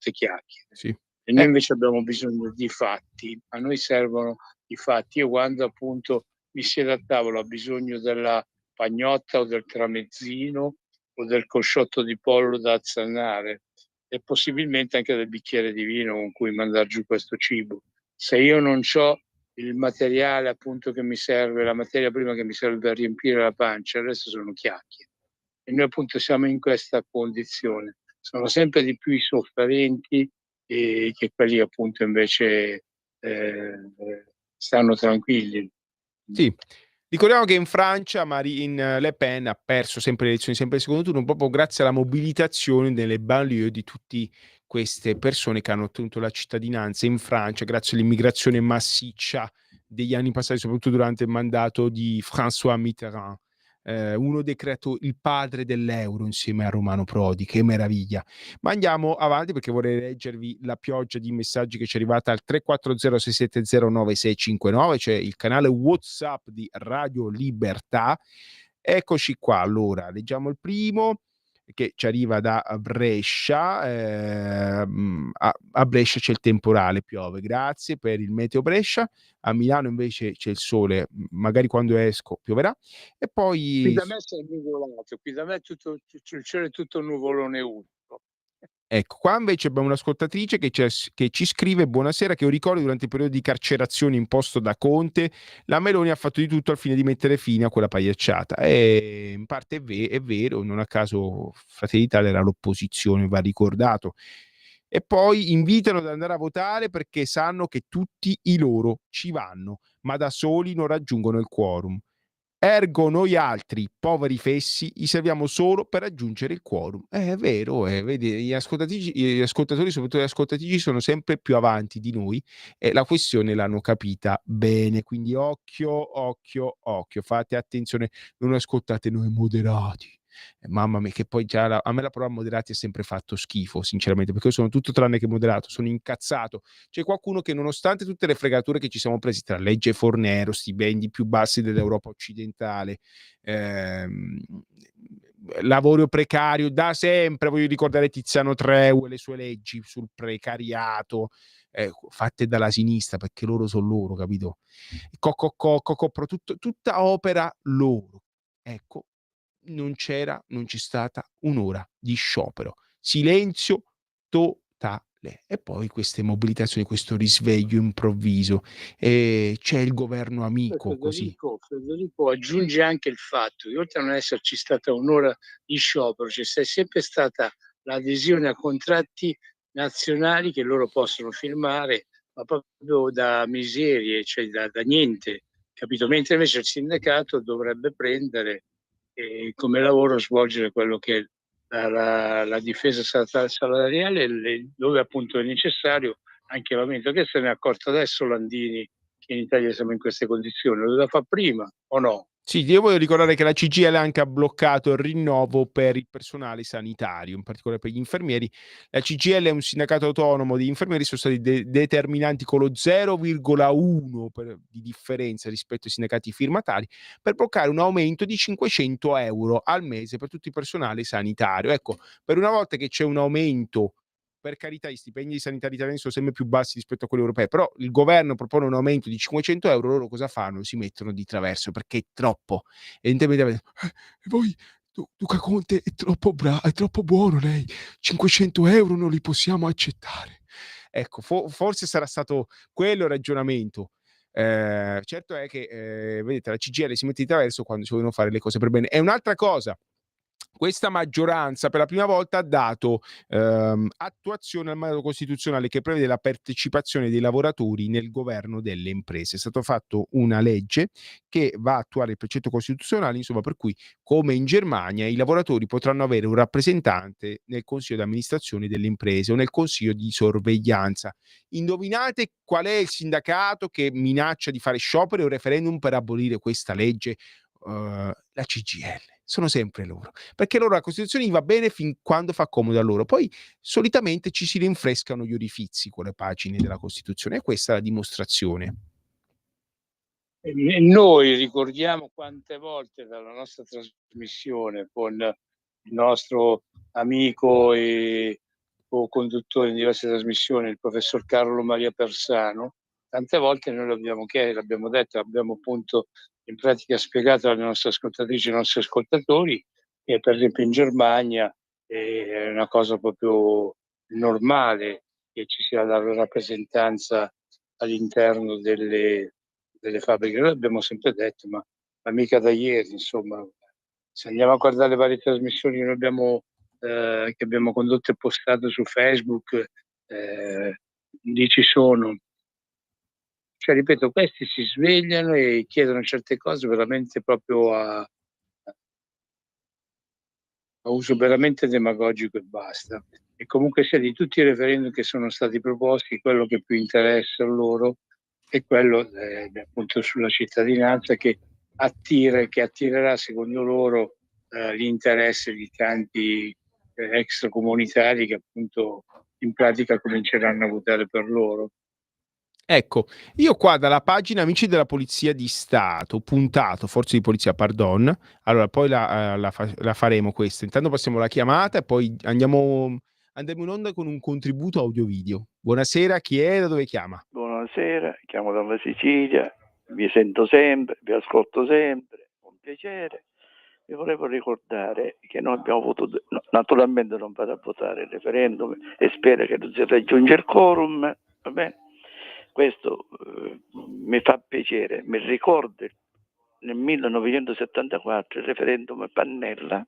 chiacchiere. Sì. E noi invece abbiamo bisogno di fatti, a noi servono i fatti. Io quando appunto mi siedo a tavola ho bisogno della pagnotta o del tramezzino o del cosciotto di pollo da azzannare e possibilmente anche del bicchiere di vino con cui mandare giù questo cibo. Se io non ho il materiale appunto che mi serve, la materia prima che mi serve per riempire la pancia, adesso sono chiacchiere. E noi appunto siamo in questa condizione. Sono sempre di più i sofferenti che quelli appunto invece stanno tranquilli. Sì. Ricordiamo che in Francia Marine Le Pen ha perso sempre le elezioni, sempre il secondo turno, proprio grazie alla mobilitazione nelle banlieue di tutte queste persone che hanno ottenuto la cittadinanza in Francia grazie all'immigrazione massiccia degli anni passati, soprattutto durante il mandato di François Mitterrand, uno dei creatori, il padre dell'euro insieme a Romano Prodi, che meraviglia. Ma andiamo avanti perché vorrei leggervi la pioggia di messaggi che ci è arrivata al 340-670-9659, cioè il canale WhatsApp di Radio Libertà. Eccoci qua, allora leggiamo il primo che ci arriva da Brescia. A Brescia c'è il temporale, piove, grazie per il meteo Brescia. A Milano invece c'è il sole, magari quando esco pioverà. E poi qui da me sei nuvolato, qui da me il cielo è tutto nuvolone unico. Ecco, qua invece abbiamo un'ascoltatrice che ci scrive: buonasera, che io ricordo durante il periodo di carcerazione imposto da Conte, la Meloni ha fatto di tutto al fine di mettere fine a quella pagliacciata. E in parte è vero, non a caso Fratelli d'Italia era l'opposizione, va ricordato. E poi invitano ad andare a votare perché sanno che tutti i loro ci vanno, ma da soli non raggiungono il quorum. Ergo noi altri, poveri fessi, gli serviamo solo per raggiungere il quorum. È vero, vedi, gli ascoltatori, soprattutto gli ascoltatrici, sono sempre più avanti di noi e la questione l'hanno capita bene. Quindi occhio, occhio, occhio, fate attenzione, non ascoltate noi moderati. Mamma mia, che poi già a me la parola moderati è sempre fatto schifo, sinceramente, perché io sono tutto tranne che moderato, sono incazzato. C'è qualcuno che, nonostante tutte le fregature che ci siamo presi tra legge Fornero, stipendi più bassi dell'Europa occidentale, lavoro precario da sempre, voglio ricordare Tiziano Treue, le sue leggi sul precariato, fatte dalla sinistra, perché loro sono loro, capito? Tutta opera loro. Ecco, non c'è stata un'ora di sciopero, silenzio totale. E poi queste mobilitazioni, questo risveglio improvviso, c'è il governo amico così. Federico aggiunge anche il fatto che oltre a non esserci stata un'ora di sciopero, c'è sempre stata l'adesione a contratti nazionali che loro possono firmare, ma proprio da miserie, cioè da niente, capito? Mentre invece il sindacato dovrebbe prendere e come lavoro svolgere quello che è la difesa salariale, dove appunto è necessario anche l'aumento. Che se ne è accorto adesso Landini che in Italia siamo in queste condizioni? Lo doveva fare prima o no? Sì, io voglio ricordare che la CGIL anche ha bloccato il rinnovo per il personale sanitario, in particolare per gli infermieri. La CGIL è un sindacato autonomo di infermieri, sono stati determinanti con lo 0,1 di differenza rispetto ai sindacati firmatari per bloccare un aumento di 500 euro al mese per tutto il personale sanitario. Ecco, per una volta che c'è un aumento, per carità, gli stipendi sanitari italiani sono sempre più bassi rispetto a quelli europei, però il governo propone un aumento di 500 euro, loro cosa fanno? Si mettono di traverso perché è troppo. E voi, Luca Conte è troppo è troppo buono lei, 500 euro non li possiamo accettare. Ecco, forse sarà stato quello il ragionamento. Certo è che, vedete, la CGIL si mette di traverso quando si vogliono fare le cose per bene. È un'altra cosa. Questa maggioranza per la prima volta ha dato attuazione al mandato costituzionale che prevede la partecipazione dei lavoratori nel governo delle imprese. È stato fatto una legge che va a attuare il precetto costituzionale, insomma, per cui, come in Germania, i lavoratori potranno avere un rappresentante nel consiglio di amministrazione delle imprese o nel consiglio di sorveglianza. Indovinate qual è il sindacato che minaccia di fare sciopero e un referendum per abolire questa legge? La CGIL, sono sempre loro, perché loro la Costituzione gli va bene fin quando fa comodo a loro, poi solitamente ci si rinfrescano gli orifizi con le pagine della Costituzione e questa è la dimostrazione. E noi ricordiamo quante volte dalla nostra trasmissione con il nostro amico e co-conduttore in diverse trasmissioni, il professor Carlo Maria Persano, tante volte noi l'abbiamo detto, abbiamo appunto in pratica spiegato alle nostre ascoltatrici e ai nostri ascoltatori che per esempio in Germania è una cosa proprio normale che ci sia la rappresentanza all'interno delle fabbriche. Noi abbiamo sempre detto, ma mica da ieri, insomma, se andiamo a guardare le varie trasmissioni che abbiamo condotto e postato su Facebook, lì ci sono. Cioè, ripeto, questi si svegliano e chiedono certe cose veramente proprio a uso veramente demagogico e basta. E comunque sia, di tutti i referendum che sono stati proposti, quello che più interessa a loro è quello appunto sulla cittadinanza che attirerà secondo loro l'interesse di tanti extracomunitari che appunto in pratica cominceranno a votare per loro. Ecco, io qua dalla pagina Amici della Polizia di Stato, puntato, Forze di Polizia, pardon, allora poi la faremo questa. Intanto passiamo la chiamata e poi andiamo in onda con un contributo audio-video. Buonasera, chi è e da dove chiama? Buonasera, chiamo dalla Sicilia, vi sento sempre, vi ascolto sempre, con piacere. Vi volevo ricordare che noi abbiamo votato, naturalmente non vado a votare il referendum e spero che non si raggiunge il quorum, va bene? Questo mi fa piacere, mi ricorda nel 1974 il referendum Pannella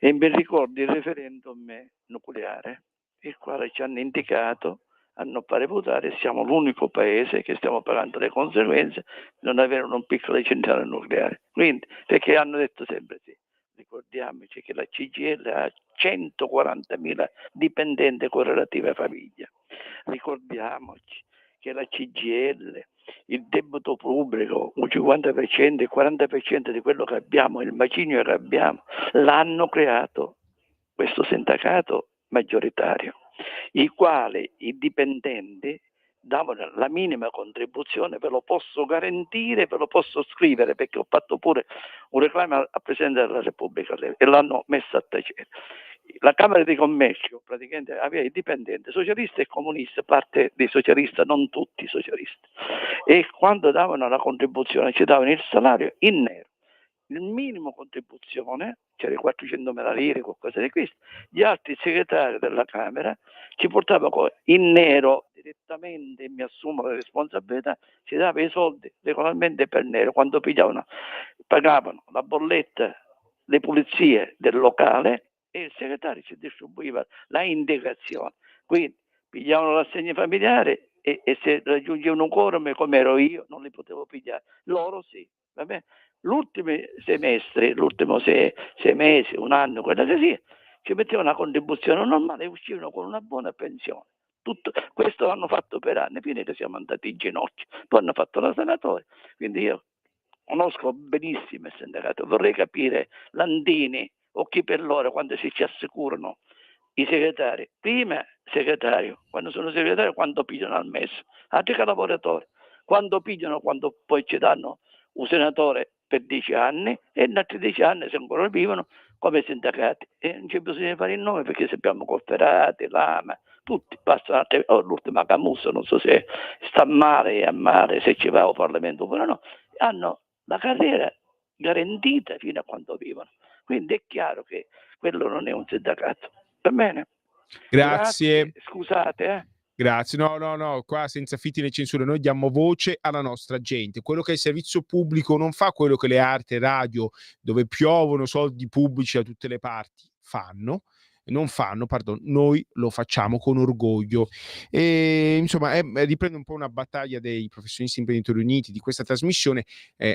e mi ricorda il referendum nucleare, il quale ci hanno indicato a non fare votare. Siamo l'unico paese che stiamo pagando le conseguenze di non avere un piccolo centrale nucleare. Quindi, perché hanno detto sempre sì. Ricordiamoci che la CGIL ha 140.000 dipendenti con relative famiglie. Ricordiamoci che la CGIL, il debito pubblico, un 50%, il 40% di quello che abbiamo, il macigno che abbiamo, l'hanno creato questo sindacato maggioritario, i quali i dipendenti davano la minima contribuzione, ve lo posso garantire, ve lo posso scrivere perché ho fatto pure un reclamo al Presidente della Repubblica e l'hanno messo a tacere. La Camera di Commercio praticamente aveva i dipendenti socialisti e comunisti, parte dei socialisti, non tutti i socialisti, e quando davano la contribuzione ci davano il salario in nero, il minimo contribuzione, c'era 400.000 lire, qualcosa di questo, gli altri segretari della Camera ci portavano in nero direttamente, e mi assumo la responsabilità, ci dava i soldi regolarmente per nero, quando pagavano la bolletta, le pulizie del locale e il segretario ci distribuiva la integrazione. Quindi pigliavano l'assegno familiare e se raggiungevano un quorum come ero io non li potevo pigliare, loro sì, va bene? l'ultimo semestre, l'ultimo 6 mesi, un anno, quello che sia, ci mettevano una contribuzione normale e uscivano con una buona pensione. Tutto questo l'hanno fatto per anni, fino a che siamo andati in ginocchio. Poi hanno fatto la sanatoria, quindi io conosco benissimo il sindacato, vorrei capire Landini o chi per loro quando si ci assicurano i segretari. Prima segretario, quando sono segretario, quanto pigliano al mese? Altri che lavoratori, quando pigliano, quando poi ci danno un senatore per 10 anni e in altri 10 anni se ancora vivono come sindacati. E non c'è bisogno di fare il nome perché sappiamo Cofferati, Lama, tutti passano l'ultima Camusso, non so se sta male a male, se ci va al Parlamento oppure no, hanno la carriera garantita fino a quando vivono. Quindi è chiaro che quello non è un sindacato. Va bene? Grazie. Scusate. Grazie, no, qua senza fitti né censure, noi diamo voce alla nostra gente. Quello che è il servizio pubblico non fa quello che le altre radio, dove piovono soldi pubblici da tutte le parti, non fanno, noi lo facciamo con orgoglio. E, insomma, riprende un po' una battaglia dei professionisti imprenditori uniti di questa trasmissione.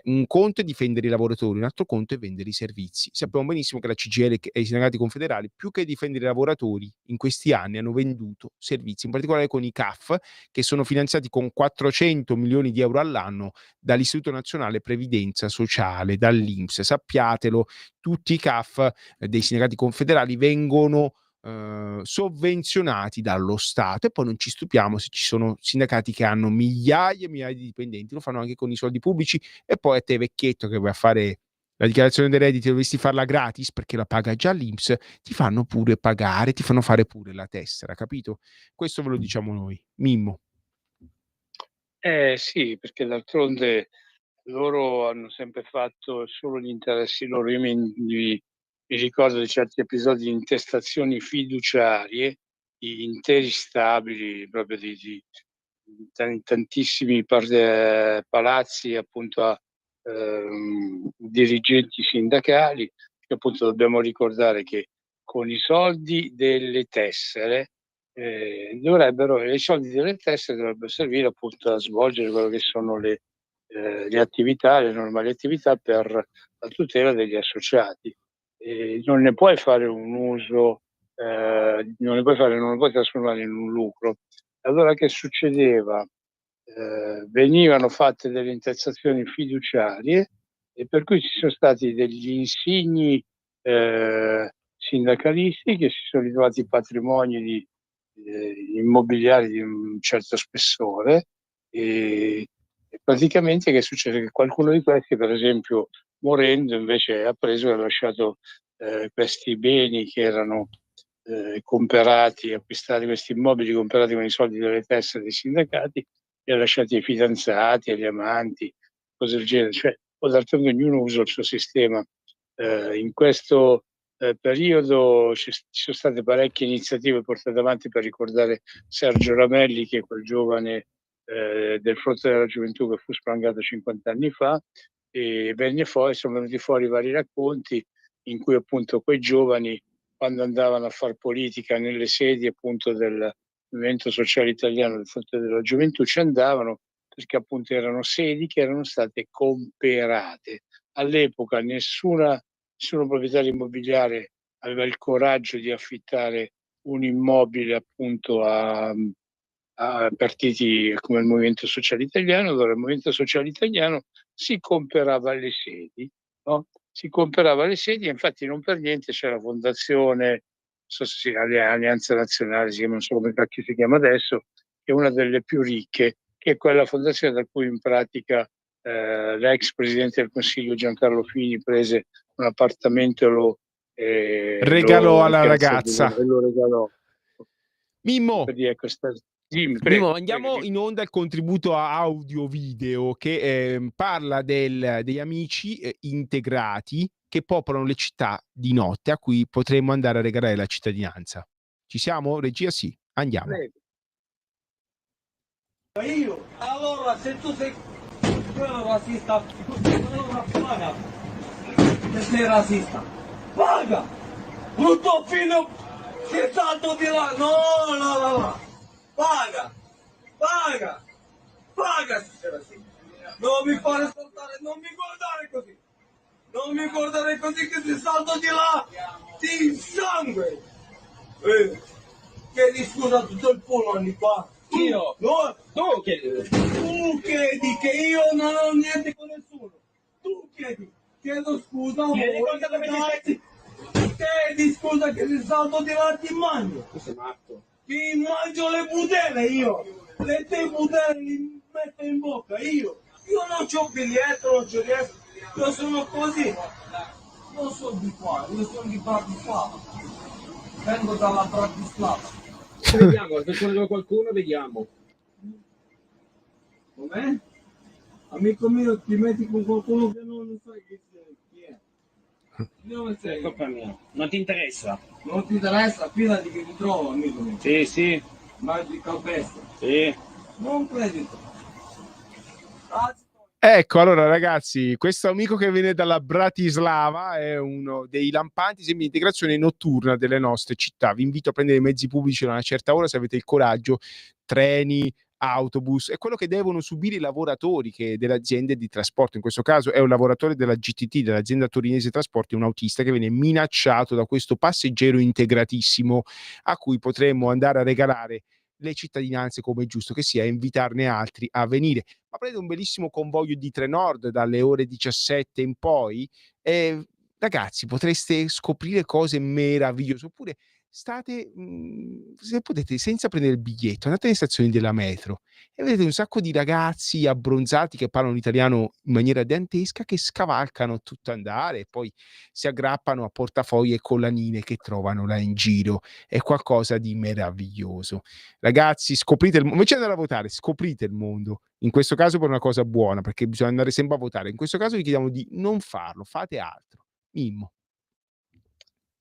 Un conto è difendere i lavoratori, un altro conto è vendere i servizi. Sappiamo benissimo che la CGIL e i sindacati confederali, più che difendere i lavoratori, in questi anni hanno venduto servizi, in particolare con i CAF, che sono finanziati con 400 milioni di euro all'anno dall'Istituto Nazionale Previdenza Sociale, dall'INPS. Sappiatelo, tutti i CAF dei sindacati confederali vengono sovvenzionati dallo Stato, e poi non ci stupiamo se ci sono sindacati che hanno migliaia e migliaia di dipendenti, lo fanno anche con i soldi pubblici. E poi a te vecchietto che vai a fare la dichiarazione dei redditi, dovresti farla gratis perché la paga già l'INPS, ti fanno pure pagare, ti fanno fare pure la tessera, capito? Questo ve lo diciamo noi. Mimmo. Sì, perché d'altronde loro hanno sempre fatto solo gli interessi loro. Io mi ricordo di certi episodi di intestazioni fiduciarie di interi stabili, proprio di tantissimi palazzi appunto a dirigenti sindacali, che appunto dobbiamo ricordare che con i soldi delle tessere i soldi delle tessere dovrebbero servire appunto a svolgere quello che sono le attività, le normali attività per la tutela degli associati. Non ne puoi fare un uso, non lo puoi trasformare in un lucro. Allora che succedeva? Venivano fatte delle intestazioni fiduciarie, e per cui ci sono stati degli insigni sindacalisti che si sono ritrovati patrimoni di immobiliari di un certo spessore, e praticamente che succede? Che qualcuno di questi, per esempio, morendo, invece ha preso e ha lasciato questi beni che erano acquistati, questi immobili comprati con i soldi delle tessere dei sindacati, li ha lasciati ai fidanzati, agli amanti, cose del genere. Cioè, d'altronde ognuno usa il suo sistema. In questo periodo ci sono state parecchie iniziative portate avanti per ricordare Sergio Ramelli, che è quel giovane del Fronte della Gioventù che fu sprangato 50 anni fa, e sono venuti fuori vari racconti in cui appunto quei giovani, quando andavano a fare politica nelle sedi appunto del Movimento Sociale Italiano del Fronte della Gioventù, ci andavano perché appunto erano sedi che erano state comperate. All'epoca nessuno proprietario immobiliare aveva il coraggio di affittare un immobile appunto a partiti come il Movimento Sociale Italiano. Allora il Movimento Sociale Italiano si comperava le sedi, no? Si comperava le sedi, e infatti non per niente c'è la fondazione, Alleanza Nazionale, non so come cacchio si chiama adesso, che è una delle più ricche, che è quella fondazione da cui in pratica l'ex Presidente del Consiglio Giancarlo Fini prese un appartamento e lo regalò alla ragazza. Lo regalò. Mimmo, Prego, andiamo in onda il contributo audio-video che parla degli amici integrati che popolano le città di notte, a cui potremmo andare a regalare la cittadinanza. Ci siamo? Regia? Sì, andiamo. Prego. Io, allora se tu sei razzista, allora paga. Se sei razzista, paga! Non tuo figlio si è stato di là, no. Paga se sei razzista. Non mi fare ascoltare, non mi guardare così. Non mi guardare così che ti salto di là, di sangue. Chiedi scusa a tutto il pullman di qua. Io? No? Tu chiedi. Tu chiedi che io non ho niente con nessuno. Tu chiedi. Chiedo scusa a voi. Chiedi scusa che ti salto di là, ti mangio. Tu sei matto. Ti mangio le budelle io. Le tue budelle li metto in bocca io. Io non c'ho biglietto, non c'ho niente. Io sono così. Non sono di qua, io sono di Bratislava. Vengo dalla Bratislava. Vediamo, se c'è qualcuno, vediamo. Com'è? Amico mio, ti metti con qualcuno che non sai chi è. Dove sei? Colpa mia. Non ti interessa? Non ti interessa? Fidati che ti trovo, amico mio. Sì, sì. Mangi calpestro. Sì. Non credito. Ecco, allora ragazzi, questo amico che viene dalla Bratislava è uno dei lampanti esempi di integrazione notturna delle nostre città. Vi invito a prendere i mezzi pubblici a una certa ora se avete il coraggio, treni, autobus, è quello che devono subire i lavoratori delle aziende di trasporto. In questo caso è un lavoratore della GTT, dell'azienda torinese trasporti, un autista che viene minacciato da questo passeggero integratissimo a cui potremmo andare a regalare le cittadinanze come è giusto che sia e invitarne altri a venire. Ma prende un bellissimo convoglio di Trenord dalle ore 17 in poi e ragazzi potreste scoprire cose meravigliose, oppure state, se potete, senza prendere il biglietto, andate nelle stazioni della metro e vedete un sacco di ragazzi abbronzati che parlano italiano in maniera dantesca, che scavalcano tutto andare e poi si aggrappano a portafogli e collanine che trovano là in giro. È qualcosa di meraviglioso. Ragazzi, scoprite il mondo, invece di andare a votare, scoprite il mondo. In questo caso per una cosa buona, perché bisogna andare sempre a votare. In questo caso vi chiediamo di non farlo, fate altro. Mimmo.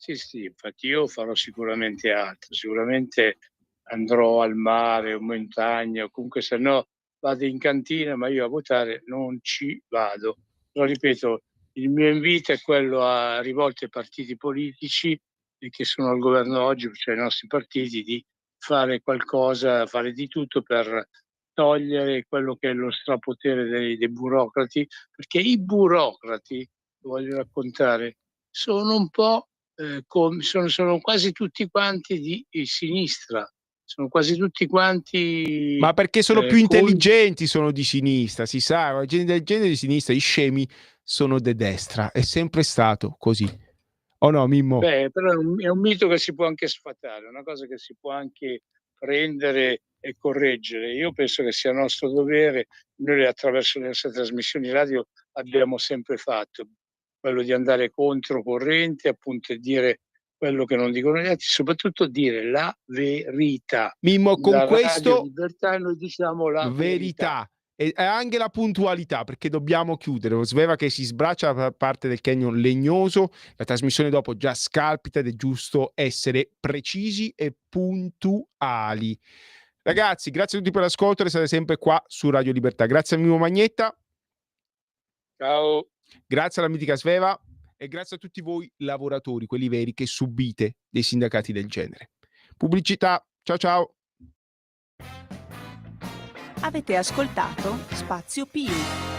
Sì, infatti io farò sicuramente altro, sicuramente andrò al mare o in montagna o comunque se no vado in cantina, ma io a votare non ci vado. Però ripeto, il mio invito è quello rivolto ai partiti politici che sono al governo oggi, cioè ai nostri partiti, di fare qualcosa, fare di tutto per togliere quello che è lo strapotere dei burocrati, perché i burocrati, voglio raccontare, sono un po' sono quasi tutti quanti di sinistra, sono quasi tutti quanti ma perché sono più intelligenti, sono di sinistra, si sa, la gente di sinistra, i scemi sono di destra, è sempre stato così. O no, Mimmo? Beh, però è un mito che si può anche sfatare, è una cosa che si può anche prendere e correggere. Io penso che sia nostro dovere, noi attraverso le nostre trasmissioni radio abbiamo sempre fatto quello di andare controcorrente, appunto, e dire quello che non dicono gli altri, soprattutto dire la verità. Mimmo, con da questo Radio Libertà noi diciamo la verità. E anche la puntualità, perché dobbiamo chiudere. Sveva che si sbraccia da parte del Canyon Legnoso, la trasmissione dopo già scalpita ed è giusto essere precisi e puntuali. Ragazzi, grazie a tutti per l'ascolto, restate sempre qua su Radio Libertà. Grazie a Mimmo Magnetta. Ciao. Grazie alla mitica Sveva e grazie a tutti voi lavoratori, quelli veri che subite dei sindacati del genere. Pubblicità, ciao. Avete ascoltato Spazio Più.